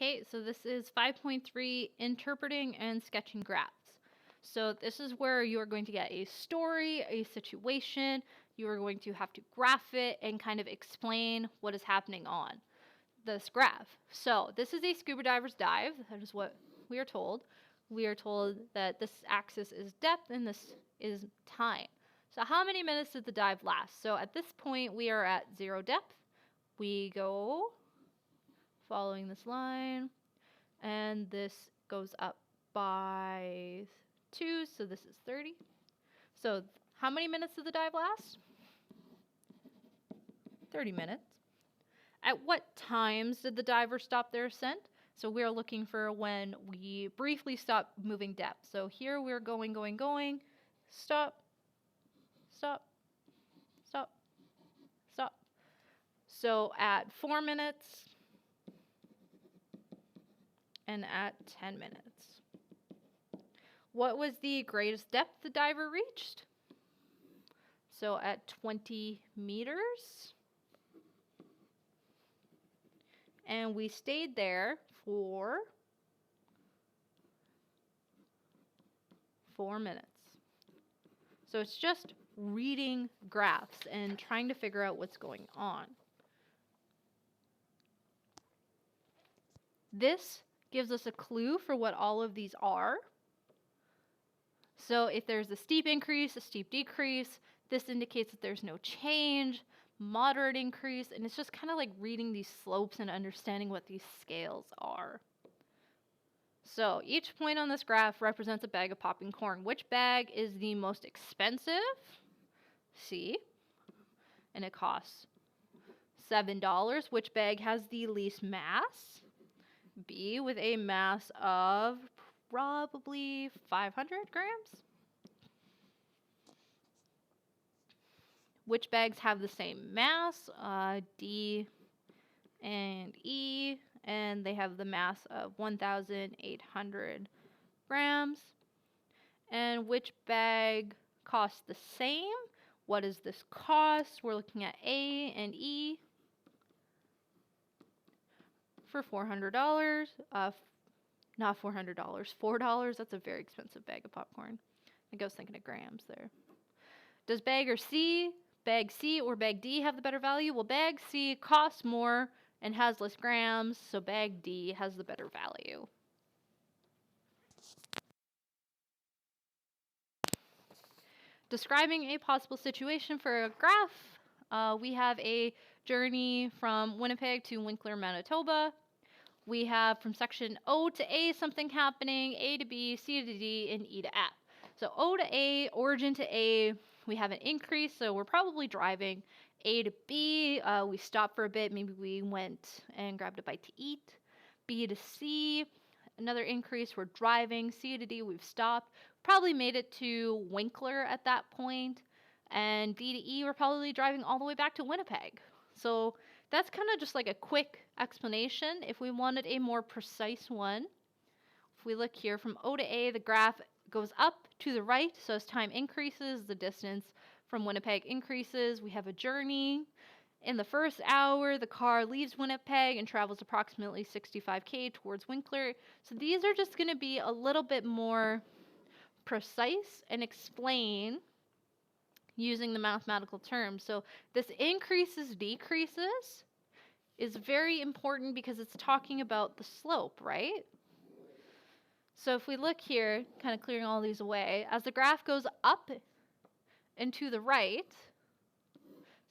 Okay, so this is 5.3, interpreting and sketching graphs. So this is where you are going to get a story, a situation. You are going to have to graph it and kind of explain what is happening on this graph. So this is a scuba diver's dive. That is what we are told. We are told that this axis is depth and this is time. So how many minutes did the dive last? So at this point, we are at 0 depth. We go following this line, and this goes up by 2, so this is 30. So how many minutes did the dive last? 30 minutes. At what times did the diver stop their ascent? So we're looking for when we briefly stop moving depth. So here we're going, stop, stop, stop, stop. So at 4 minutes and at 10 minutes. What was the greatest depth the diver reached? So at 20 meters. And we stayed there for 4 minutes. So it's just reading graphs and trying to figure out what's going on. This gives us a clue for what all of these are. So if there's a steep increase, a steep decrease, this indicates that there's no change, moderate increase, and it's just kind of like reading these slopes and understanding what these scales are. So each point on this graph represents a bag of popping corn. Which bag is the most expensive? C. And it costs $7. Which bag has the least mass? B, with a mass of probably 500 grams. Which bags have the same mass? D and E, and they have the mass of 1,800 grams. And which bag costs the same? What does this cost? We're looking at A and E for $400. Not $400, $4. That's a very expensive bag of popcorn. I think I was thinking of grams there. Does bag C or bag D have the better value? Well, bag C costs more and has less grams, so bag D has the better value. Describing a possible situation for a graph, we have a journey from Winnipeg to Winkler, Manitoba. We have from section O to A something happening, A to B, C to D, and E to F. So O to A, origin to A, we have an increase, so we're probably driving. A to B, we stopped for a bit, maybe we went and grabbed a bite to eat. B to C, another increase, we're driving. C to D, we've stopped. Probably made it to Winkler at that point. And D to E, we're probably driving all the way back to Winnipeg. So that's kind of just like a quick explanation. If we wanted a more precise one, if we look here from O to A, the graph goes up to the right. So as time increases, the distance from Winnipeg increases. We have a journey. In the first hour, the car leaves Winnipeg and travels approximately 65K towards Winkler. So these are just going to be a little bit more precise and explain using the mathematical terms. So this increases, decreases is very important because it's talking about the slope, right? So if we look here, kind of clearing all these away, as the graph goes up and to the right,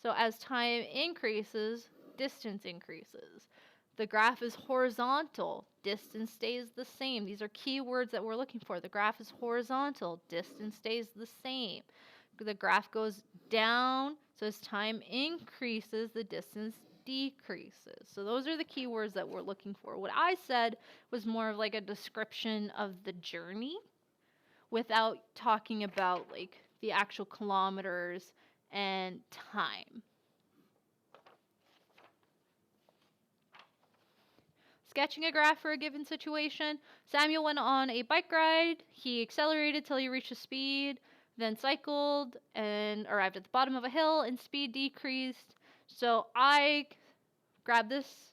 so as time increases, distance increases. The graph is horizontal, distance stays the same. These are key words that we're looking for. The graph is horizontal, distance stays the same. The graph goes down, so as time increases, the distance decreases. So those are the key words that we're looking for. What I said was more of like a description of the journey without talking about like the actual kilometers and time. Sketching a graph for a given situation. Samuel went on a bike ride. He accelerated till he reached a speed, then cycled and arrived at the bottom of a hill and speed decreased. So I grabbed this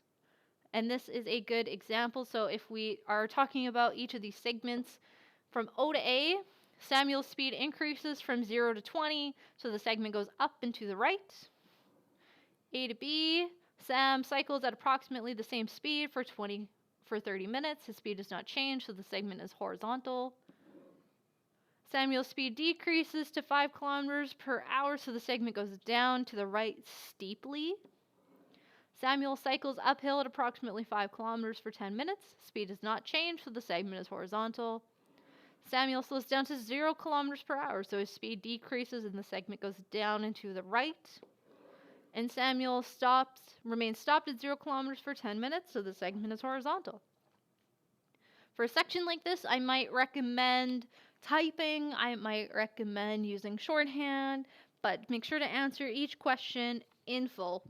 And this is a good example. So if we are talking about each of these segments from O to A, Samuel's speed increases from 0 to 20, so the segment goes up and to the right. A to B, Sam cycles at approximately the same speed for 30 minutes. His speed does not change, so the segment is horizontal. Samuel's speed decreases to 5 kilometers per hour, so the segment goes down to the right steeply. Samuel cycles uphill at approximately 5 kilometers for 10 minutes. Speed does not change, so the segment is horizontal. Samuel slows down to 0 kilometers per hour, so his speed decreases and the segment goes down and to the right. And Samuel remains stopped at 0 kilometers for 10 minutes, so the segment is horizontal. For a section like this, I might recommend typing, I might recommend using shorthand, but make sure to answer each question in full.